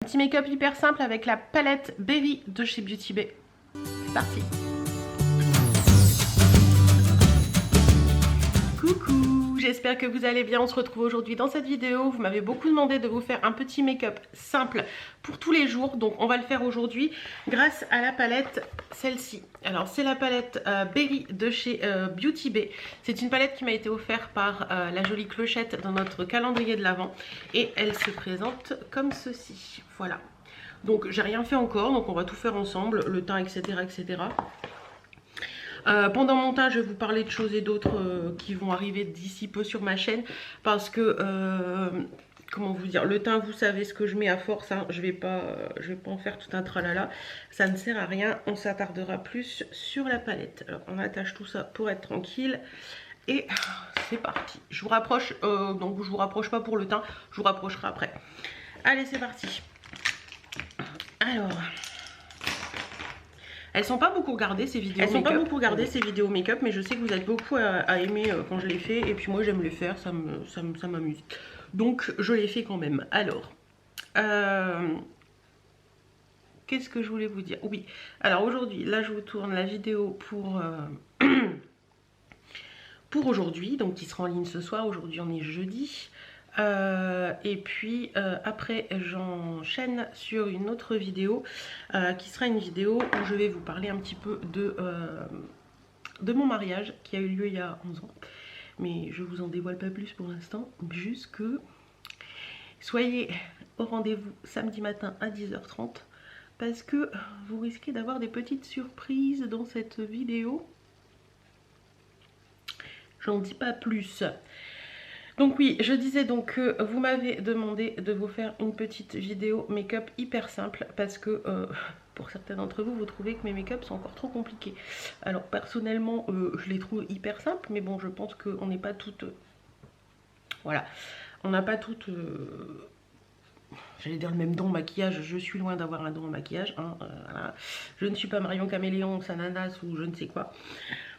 Petit make-up hyper simple avec la palette Berry de chez Beauty Bay. C'est parti. Coucou, j'espère que vous allez bien. On se retrouve aujourd'hui dans cette vidéo. Vous m'avez beaucoup demandé de vous faire un petit make-up simple pour tous les jours. Donc on va le faire aujourd'hui grâce à la palette, celle-ci. Alors c'est la palette Berry de chez Beauty Bay. C'est une palette qui m'a été offerte par la jolie Clochette dans notre calendrier de l'Avent. Et elle se présente comme ceci. Voilà. Donc j'ai rien fait encore, donc on va tout faire ensemble, le teint, etc. etc. Pendant mon teint, je vais vous parler de choses et d'autres qui vont arriver d'ici peu sur ma chaîne. Parce que, comment vous dire, le teint, vous savez ce que je mets à force. Hein, je vais pas en faire tout un tralala. Ça ne sert à rien. On s'attardera plus sur la palette. Alors, on attache tout ça pour être tranquille. Et c'est parti. Je vous rapproche, donc je vous rapproche pas pour le teint. Je vous rapprocherai après. Allez, c'est parti. Alors... Elles sont pas beaucoup regardées ces vidéos. Elles sont pas beaucoup regardées ces vidéos make-up, mais je sais que vous êtes beaucoup à aimer quand je les fais. Et puis moi j'aime les faire, ça m'amuse. Donc je les fais quand même. Alors, qu'est-ce que je voulais vous dire? Oui, alors aujourd'hui, là je vous tourne la vidéo pour, pour aujourd'hui, donc qui sera en ligne ce soir. Aujourd'hui on est jeudi. Et puis après j'enchaîne sur une autre vidéo qui sera une vidéo où je vais vous parler un petit peu de mon mariage qui a eu lieu il y a 11 ans. Mais je vous en dévoile pas plus pour l'instant, juste que soyez au rendez-vous samedi matin à 10h30 parce que vous risquez d'avoir des petites surprises dans cette vidéo. J'en dis pas plus. Donc oui, je disais donc que vous m'avez demandé de vous faire une petite vidéo make-up hyper simple parce que pour certains d'entre vous, vous trouvez que mes make-up sont encore trop compliqués. Alors personnellement, je les trouve hyper simples, mais bon, je pense qu'on n'est pas toutes... voilà, on n'a pas toutes... j'allais dire le même don en maquillage, je suis loin d'avoir un don en maquillage. Hein, voilà. Je ne suis pas Marion Caméléon, Sananas ou je ne sais quoi.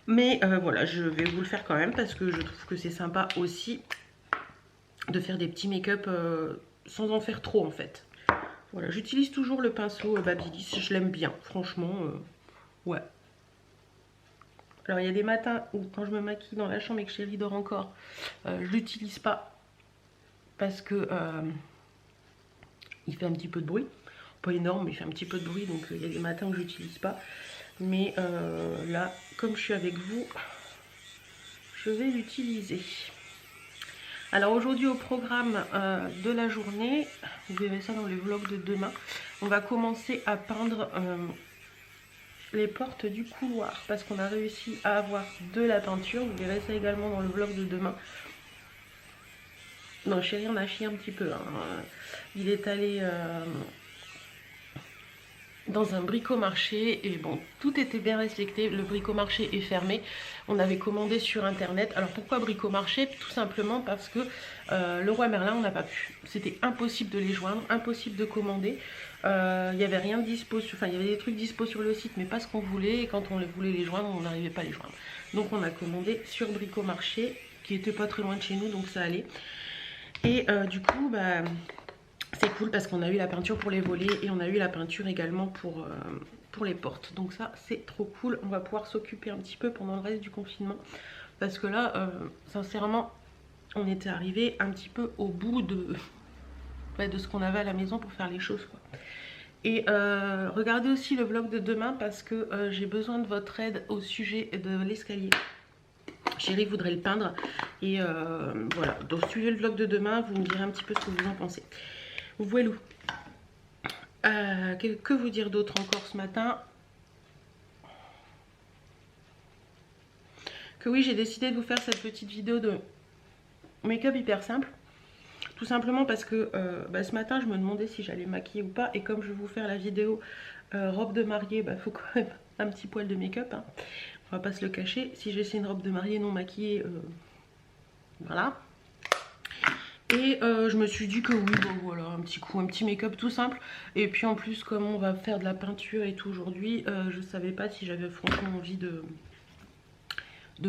Mais voilà, je vais vous le faire quand même parce que je trouve que c'est sympa aussi de faire des petits make-up sans en faire trop en fait. Voilà, j'utilise toujours le pinceau Babyliss, je l'aime bien, franchement, ouais. Alors il y a des matins où quand je me maquille dans la chambre et que Chérie dort encore, je l'utilise pas parce que il fait un petit peu de bruit. Pas énorme, mais il fait un petit peu de bruit, donc il y a des matins où je l'utilise pas. Mais là, comme je suis avec vous, je vais l'utiliser. Alors aujourd'hui au programme de la journée, vous verrez ça dans les vlogs de demain, on va commencer à peindre les portes du couloir parce qu'on a réussi à avoir de la peinture. Vous verrez ça également dans le vlog de demain. Non, Chérie, on a chié un petit peu. Hein. Il est allé dans un bricomarché et bon, tout était bien respecté. Le bricomarché est fermé. On avait commandé sur internet. Alors pourquoi bricomarché? Tout simplement parce que Leroy Merlin, on n'a pas pu. C'était impossible de les joindre, impossible de commander. Il n'y avait rien de dispo, enfin il y avait des trucs dispo sur le site, mais pas ce qu'on voulait. Et quand on voulait les joindre, on n'arrivait pas à les joindre. Donc on a commandé sur bricomarché, qui était pas très loin de chez nous, donc ça allait. Et du coup, bah... c'est cool parce qu'on a eu la peinture pour les volets et on a eu la peinture également pour les portes. Donc ça, c'est trop cool. On va pouvoir s'occuper un petit peu pendant le reste du confinement. Parce que là, sincèrement, on était arrivé un petit peu au bout de ce qu'on avait à la maison pour faire les choses, quoi. Et regardez aussi le vlog de demain parce que j'ai besoin de votre aide au sujet de l'escalier. Chérie voudrait le peindre. Et voilà, donc suivez le vlog de demain, vous me direz un petit peu ce que vous en pensez. Voilà. Que vous dire d'autre encore ce matin? Que oui, j'ai décidé de vous faire cette petite vidéo de make-up hyper simple. Tout simplement parce que bah, ce matin, je me demandais si j'allais maquiller ou pas. Et comme je vais vous faire la vidéo robe de mariée, bah, faut quand même un petit poil de make-up. Hein. On va pas se le cacher. Si j'essaie une robe de mariée non maquillée, voilà. Et je me suis dit que oui, bon voilà, un petit coup, un petit make-up tout simple. Et puis en plus, comme on va faire de la peinture et tout aujourd'hui, je savais pas si j'avais franchement envie de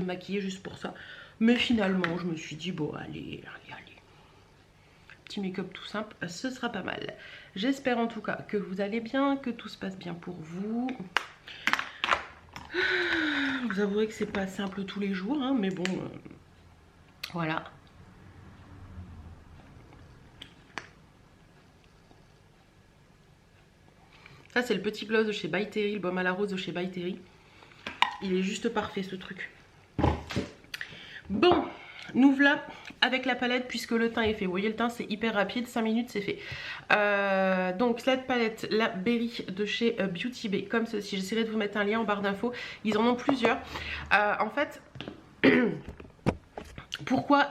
maquiller juste pour ça. Mais finalement, je me suis dit, bon, allez. Petit make-up tout simple, ce sera pas mal. J'espère en tout cas que vous allez bien, que tout se passe bien pour vous. Vous avouerez que c'est pas simple tous les jours, hein, mais bon, voilà. Ça c'est le petit gloss de chez By Terry, le baume à la rose de chez By Terry. Il est juste parfait ce truc. Bon, nous voilà avec la palette puisque le teint est fait. Vous voyez, le teint c'est hyper rapide, 5 minutes c'est fait. Donc cette palette, la Berry de chez Beauty Bay, comme ceci. J'essaierai de vous mettre un lien en barre d'infos. Ils en ont plusieurs. En fait... Pourquoi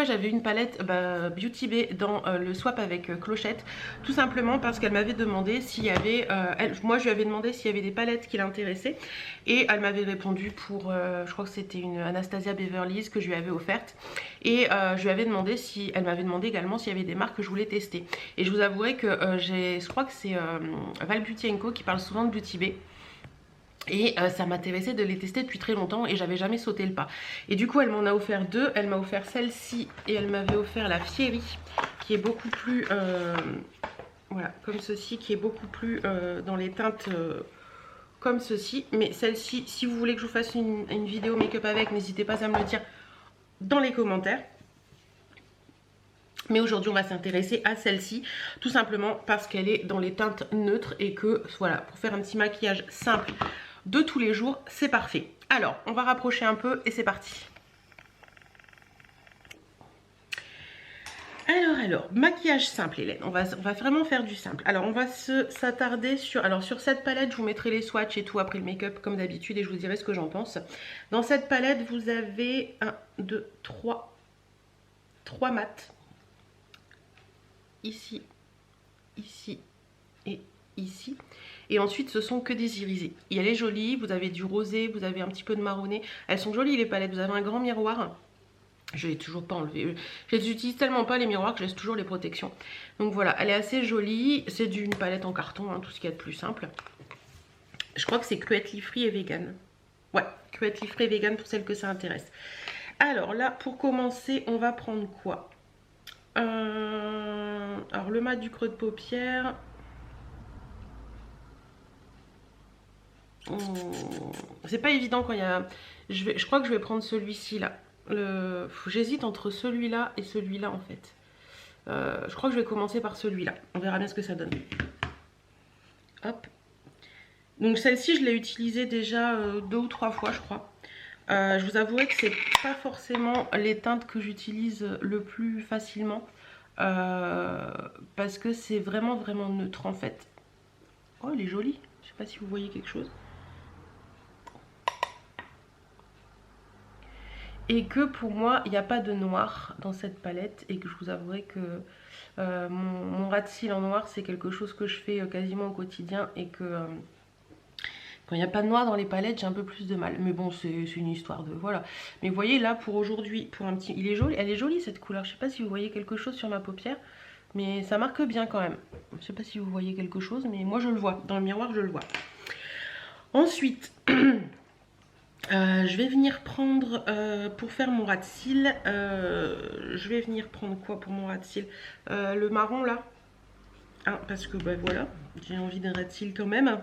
j'avais une palette Beauty Bay dans le swap avec Clochette? Tout simplement parce qu'elle m'avait demandé s'il y avait... moi je lui avais demandé s'il y avait des palettes qui l'intéressaient. Et elle m'avait répondu pour... je crois que c'était une Anastasia Beverly Hills que je lui avais offerte. Et je lui avais demandé si... Elle m'avait demandé également s'il y avait des marques que je voulais tester. Et je vous avouerai que je crois que c'est Val Beauty & Co qui parle souvent de Beauty Bay. Et ça m'intéressait de les tester depuis très longtemps et j'avais jamais sauté le pas. Et du coup elle m'en a offert deux. Elle m'a offert celle-ci et elle m'avait offert la Fiery qui est beaucoup plus... voilà, comme ceci, qui est beaucoup plus dans les teintes comme ceci. Mais celle-ci, si vous voulez que je vous fasse une vidéo make-up avec, n'hésitez pas à me le dire dans les commentaires. Mais aujourd'hui on va s'intéresser à celle-ci, tout simplement parce qu'elle est dans les teintes neutres et que voilà, pour faire un petit maquillage simple de tous les jours, c'est parfait. Alors, on va rapprocher un peu et c'est parti. Alors, maquillage simple Hélène, on va vraiment faire du simple. Alors on va s'attarder sur... Alors sur cette palette, je vous mettrai les swatchs et tout après le make-up comme d'habitude et je vous dirai ce que j'en pense. Dans cette palette, vous avez 1, 2, 3 mats. Ici, ici et ici. Et ensuite ce sont que des irisés. Et elle est jolie, vous avez du rosé, vous avez un petit peu de marronné. Elles sont jolies les palettes, vous avez un grand miroir. Je l'ai toujours pas enlevé. Je les utilise tellement pas les miroirs que je laisse toujours les protections. Donc voilà, elle est assez jolie. C'est d'une palette en carton, hein, tout ce qu'il y a de plus simple. Je crois que c'est cruelty free et vegan. Ouais, cruelty free et vegan pour celles que ça intéresse. Alors là, pour commencer, on va prendre quoi? Alors le mat du creux de paupière. C'est pas évident quand il y a... Je crois que je vais prendre celui-ci là. J'hésite entre celui-là et celui-là en fait. Je crois que je vais commencer par celui-là. On verra bien ce que ça donne. Hop. Donc celle-ci je l'ai utilisée déjà 2 ou 3 fois je crois. Je vous avouerai que c'est pas forcément les teintes que j'utilise le plus facilement. Parce que c'est vraiment neutre en fait. Oh elle est jolie. Je sais pas si vous voyez quelque chose. Et que pour moi, il n'y a pas de noir dans cette palette. Et que je vous avouerai que mon ras de cils en noir, c'est quelque chose que je fais quasiment au quotidien. Et que quand il n'y a pas de noir dans les palettes, j'ai un peu plus de mal. Mais bon, c'est une histoire de... Voilà. Mais vous voyez, là, pour aujourd'hui, pour un petit... Il est joli, elle est jolie cette couleur. Je ne sais pas si vous voyez quelque chose sur ma paupière. Mais ça marque bien quand même. Je ne sais pas si vous voyez quelque chose, mais moi je le vois. Dans le miroir, je le vois. Ensuite... je vais venir prendre, pour faire mon ras de cils, je vais venir prendre quoi pour mon ras de cils? Le marron là, hein, parce que bah, voilà, j'ai envie d'un ras de cils quand même.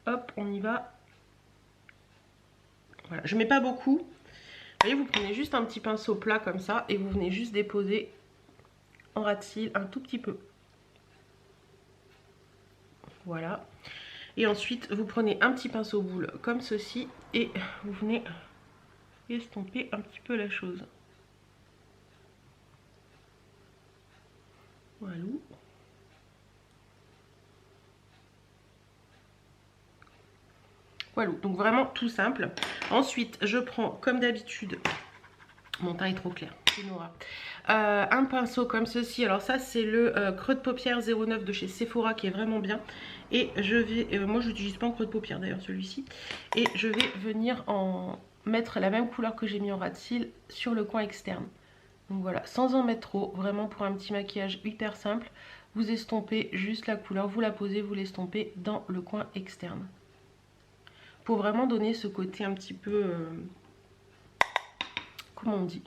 Hop, on y va. Voilà, je mets pas beaucoup. Vous voyez, vous prenez juste un petit pinceau plat comme ça et vous venez juste déposer en ras de cils un tout petit peu. Voilà. Et ensuite, vous prenez un petit pinceau boule comme ceci et vous venez estomper un petit peu la chose. Voilà. Voilà, donc vraiment tout simple. Ensuite, je prends comme d'habitude, mon teint est trop clair, c'est Nora. Un pinceau comme ceci. Alors ça c'est le creux de paupière 09 de chez Sephora qui est vraiment bien. Et je vais, moi je n'utilise pas en creux de paupière d'ailleurs celui-ci. Et je vais venir en mettre la même couleur que j'ai mis en ras de cils sur le coin externe. Donc voilà, sans en mettre trop, vraiment pour un petit maquillage hyper simple. Vous estompez juste la couleur, vous la posez, vous l'estompez dans le coin externe. Pour vraiment donner ce côté un petit peu... comment on dit?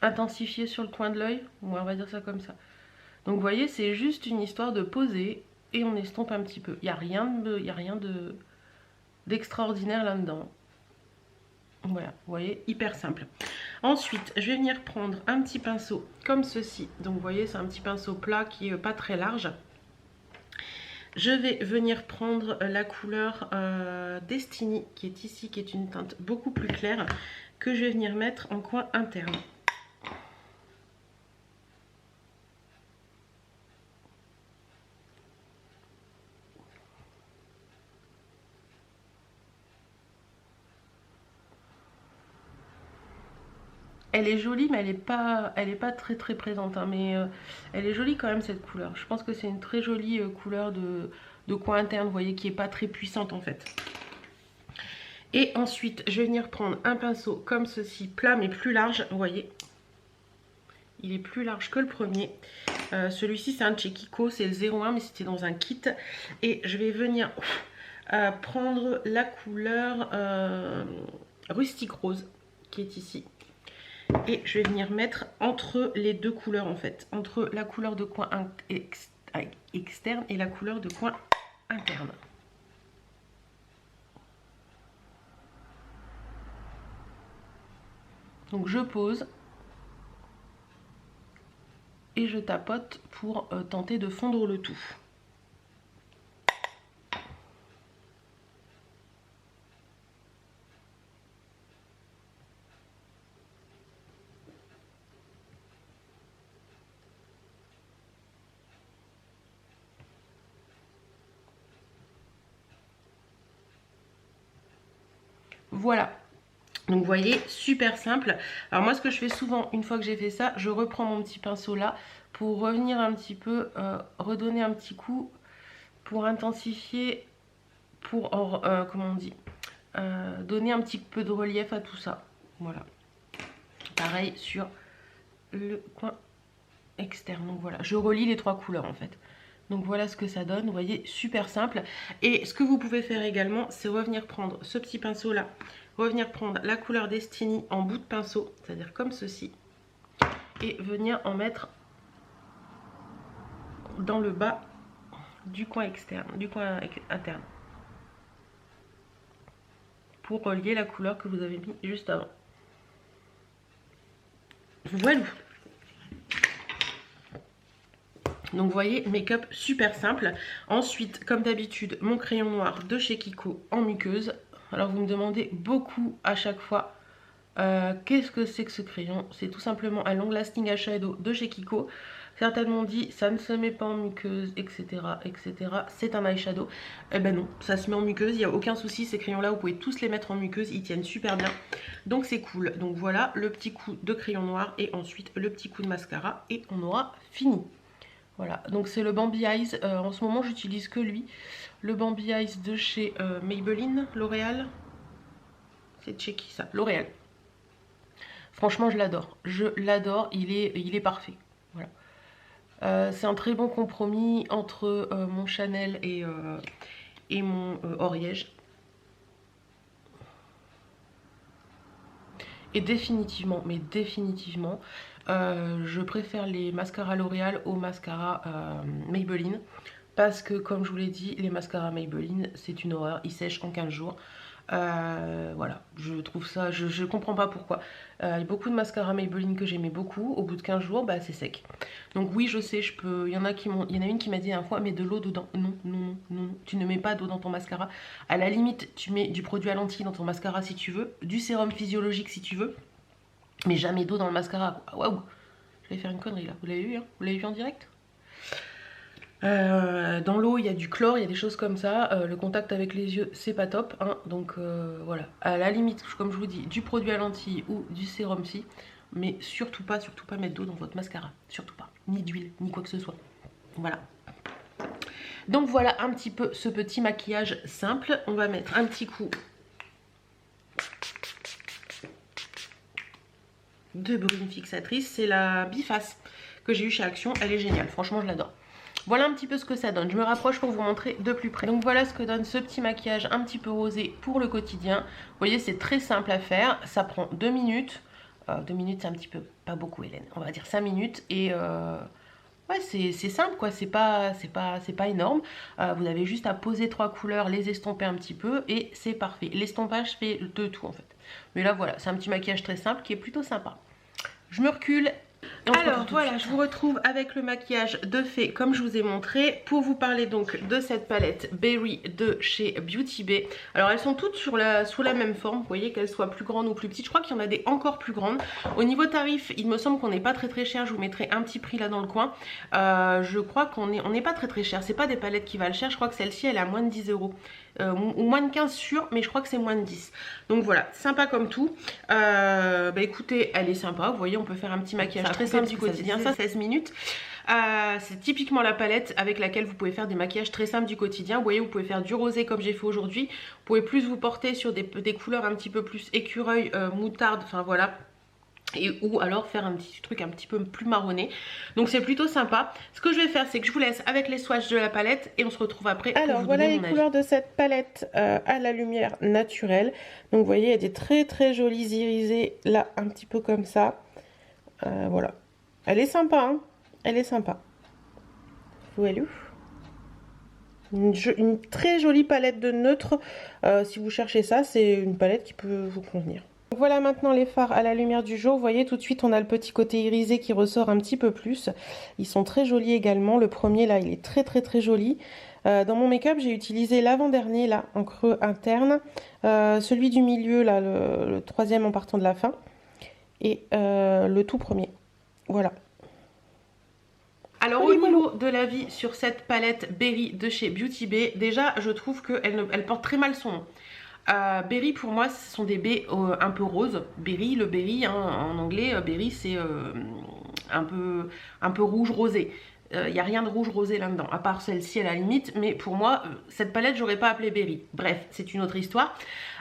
intensifié sur le coin de l'œil, on va dire ça comme ça. Donc vous voyez, c'est juste une histoire de poser et on estompe un petit peu. Il n'y a rien d'extraordinaire là-dedans. Voilà, vous voyez, hyper simple. Ensuite, je vais venir prendre un petit pinceau comme ceci. Donc vous voyez, c'est un petit pinceau plat qui est pas très large. Je vais venir prendre la couleur Destiny qui est ici, qui est une teinte beaucoup plus claire, que je vais venir mettre en coin interne. Elle est jolie, mais elle est pas très très présente, hein, mais elle est jolie quand même cette couleur. Je pense que c'est une très jolie couleur de coin interne, vous voyez, qui est pas très puissante en fait. Et ensuite, je vais venir prendre un pinceau comme ceci, plat mais plus large, vous voyez. Il est plus large que le premier. Celui-ci c'est un de chez Kiko, c'est le 01, mais c'était dans un kit. Et je vais venir prendre la couleur Rustique Rose, qui est ici. Et je vais venir mettre entre les deux couleurs en fait, entre la couleur de coin externe et la couleur de coin interne. Donc je pose et je tapote pour tenter de fondre le tout. Voilà, donc vous voyez, super simple. Alors moi ce que je fais souvent, une fois que j'ai fait ça, je reprends mon petit pinceau là pour revenir un petit peu, redonner un petit coup, pour intensifier, pour, comment on dit, donner un petit peu de relief à tout ça. Voilà, pareil sur le coin externe. Donc voilà, je relie les trois couleurs en fait. Donc voilà ce que ça donne, vous voyez, super simple. Et ce que vous pouvez faire également, c'est revenir prendre ce petit pinceau là, revenir prendre la couleur Destiny en bout de pinceau, c'est-à-dire comme ceci, et venir en mettre dans le bas du coin externe, du coin interne, pour relier la couleur que vous avez mis juste avant. Voilà. Donc vous voyez, make-up super simple. Ensuite, comme d'habitude, mon crayon noir de chez Kiko en muqueuse. Alors vous me demandez beaucoup à chaque fois qu'est-ce que c'est que ce crayon. C'est tout simplement un long lasting eyeshadow de chez Kiko. Certains m'ont dit ça ne se met pas en muqueuse, etc. etc. C'est un eyeshadow. Eh ben non, ça se met en muqueuse, il n'y a aucun souci. Ces crayons là, vous pouvez tous les mettre en muqueuse, ils tiennent super bien. Donc c'est cool. Donc voilà, le petit coup de crayon noir et ensuite le petit coup de mascara et on aura fini. Voilà, donc c'est le Bambi Eyes, en ce moment j'utilise que lui. Le Bambi Eyes de chez Maybelline, L'Oréal. C'est de chez qui ça? L'Oréal. Franchement je l'adore, il est parfait. Voilà. C'est un très bon compromis entre mon Chanel et mon Oriège. Et définitivement, mais définitivement, je préfère les mascaras L'Oréal aux mascaras Maybelline. Parce que comme je vous l'ai dit, les mascaras Maybelline, c'est une horreur, ils sèchent en 15 jours. Voilà, je trouve ça, je comprends pas pourquoi. Il y a beaucoup de mascaras Maybelline que j'aimais beaucoup, au bout de 15 jours, bah c'est sec. Donc oui, je sais, il y en a une qui m'a dit un fois, mets de l'eau dedans. Non, non, non, non, tu ne mets pas d'eau dans ton mascara. À la limite, tu mets du produit à lentilles dans ton mascara si tu veux, du sérum physiologique si tu veux, mais jamais d'eau dans le mascara. Waouh, je vais faire une connerie là, vous l'avez vu, hein? Vous l'avez vu en direct? Dans l'eau il y a du chlore, il y a des choses comme ça, le contact avec les yeux c'est pas top, hein, donc voilà, à la limite comme je vous dis du produit à lentilles ou du sérum psy, mais surtout pas mettre d'eau dans votre mascara, surtout pas, ni d'huile, ni quoi que ce soit, voilà. Donc voilà un petit peu ce petit maquillage simple, on va mettre un petit coup de brune fixatrice, c'est la Biface que j'ai eu chez Action, elle est géniale, franchement je l'adore. Voilà un petit peu ce que ça donne, je me rapproche pour vous montrer de plus près. Donc voilà ce que donne ce petit maquillage un petit peu rosé pour le quotidien. Vous voyez, c'est très simple à faire, ça prend 2 minutes. 2 minutes, c'est un petit peu, pas beaucoup Hélène, on va dire 5 minutes. Et ouais, c'est simple quoi, c'est pas énorme. Vous avez juste à poser 3 couleurs, les estomper un petit peu et c'est parfait. L'estompage fait de tout en fait. Mais là voilà, c'est un petit maquillage très simple qui est plutôt sympa. Je me recule. Alors voilà, je vous retrouve avec le maquillage de fait comme je vous ai montré pour vous parler donc de cette palette Berry de chez Beauty Bay. Alors elles sont toutes sous la même forme, vous voyez qu'elles soient plus grandes ou plus petites. Je crois qu'il y en a des encore plus grandes. Au niveau tarif, il me semble qu'on n'est pas très cher. Je vous mettrai un petit prix là dans le coin. Je crois qu'on n'est pas très cher. C'est pas des palettes qui valent cher. Je crois que celle-ci elle est à moins de 10 €. Ou moins de 15 sûr, mais je crois que c'est moins de 10. Donc voilà, sympa comme tout. Bah écoutez, elle est sympa. Vous voyez, on peut faire un petit maquillage très simple du quotidien. Ça 16 minutes. C'est typiquement la palette avec laquelle vous pouvez faire des maquillages très simples du quotidien. Vous voyez, vous pouvez faire du rosé comme j'ai fait aujourd'hui. Vous pouvez plus vous porter sur des couleurs un petit peu plus écureuil, moutarde, enfin voilà. Ou alors faire un petit truc un petit peu plus marronné. Donc c'est plutôt sympa. Ce que je vais faire, c'est que je vous laisse avec les swatchs de la palette et on se retrouve après. Alors voilà les couleurs de cette palette à la lumière naturelle. Donc vous voyez, il y a des très jolies irisées là, un petit peu comme ça. Voilà. Elle est sympa, hein. Elle est sympa. Voilà. Une très jolie palette de neutre. Si vous cherchez ça, c'est une palette qui peut vous convenir. Voilà maintenant les fards à la lumière du jour. Vous voyez tout de suite on a le petit côté irisé qui ressort un petit peu plus. Ils sont très jolis également. Le premier là il est très joli. Dans mon make-up j'ai utilisé l'avant-dernier là en creux interne. Celui du milieu là, le troisième en partant de la fin. Et le tout premier. Voilà. Alors au niveau de l'avis sur cette palette Berry de chez Beauty Bay, déjà je trouve qu'elle porte très mal son nom. Berry pour moi ce sont des baies un peu roses. Berry, le berry hein, en anglais, berry c'est un peu rouge rosé. Il n'y a rien de rouge rosé là-dedans, à part celle-ci à la limite, mais pour moi, cette palette, j'aurais pas appelé Berry. Bref, c'est une autre histoire.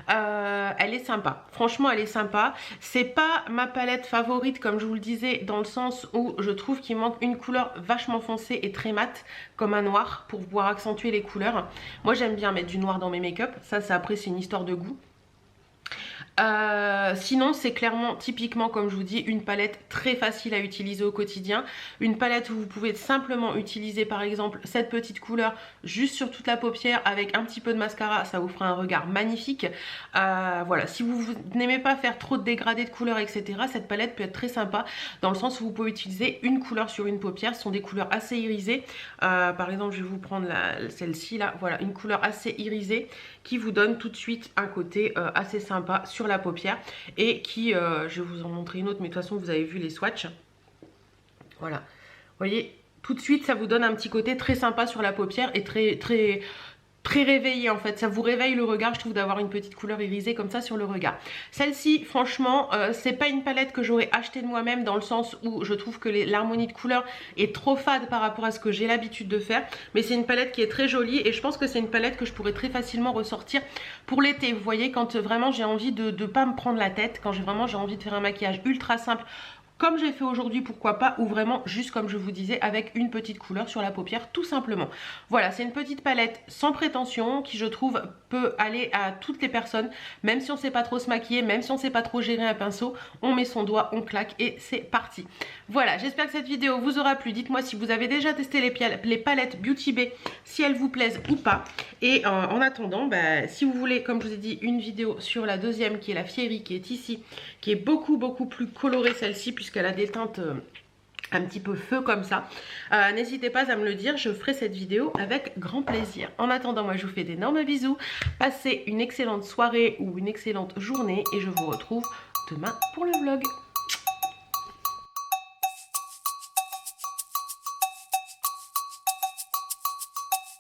Elle est sympa, franchement elle est sympa. C'est pas ma palette favorite comme je vous le disais, dans le sens où je trouve qu'il manque une couleur vachement foncée et très mate, comme un noir, pour pouvoir accentuer les couleurs. Moi j'aime bien mettre du noir dans mes make-up, ça après c'est une histoire de goût. Sinon c'est clairement typiquement comme je vous dis une palette très facile à utiliser au quotidien, une palette où vous pouvez simplement utiliser par exemple cette petite couleur juste sur toute la paupière avec un petit peu de mascara, ça vous fera un regard magnifique. Voilà, si vous n'aimez pas faire trop de dégradés de couleurs etc, cette palette peut être très sympa dans le sens où vous pouvez utiliser une couleur sur une paupière. Ce sont des couleurs assez irisées, par exemple je vais vous prendre celle-ci là, voilà une couleur assez irisée qui vous donne tout de suite un côté assez sympa sur la paupière et qui, je vais vous en montrer une autre mais de toute façon vous avez vu les swatchs, voilà, vous voyez tout de suite ça vous donne un petit côté très sympa sur la paupière et très réveillé en fait, ça vous réveille le regard je trouve d'avoir une petite couleur irisée comme ça sur le regard. Celle-ci franchement c'est pas une palette que j'aurais acheté de moi-même dans le sens où je trouve que l'harmonie de couleurs est trop fade par rapport à ce que j'ai l'habitude de faire, mais c'est une palette qui est très jolie et je pense que c'est une palette que je pourrais très facilement ressortir pour l'été. Vous voyez, quand vraiment j'ai envie de pas me prendre la tête, quand j'ai envie de faire un maquillage ultra simple comme j'ai fait aujourd'hui, pourquoi pas, ou vraiment juste comme je vous disais avec une petite couleur sur la paupière tout simplement. Voilà, c'est une petite palette sans prétention qui je trouve peut aller à toutes les personnes, même si on sait pas trop se maquiller, même si on sait pas trop gérer un pinceau, on met son doigt, on claque et c'est parti. Voilà, j'espère que cette vidéo vous aura plu. Dites-moi si vous avez déjà testé les palettes Beauty Bay, si elles vous plaisent ou pas. Et en attendant, bah, si vous voulez, comme je vous ai dit, une vidéo sur la deuxième qui est la Fiery, qui est ici, qui est beaucoup plus colorée celle-ci puisqu'elle a des teintes un petit peu feu comme ça, n'hésitez pas à me le dire, je ferai cette vidéo avec grand plaisir. En attendant, moi je vous fais d'énormes bisous, passez une excellente soirée ou une excellente journée et je vous retrouve demain pour le vlog.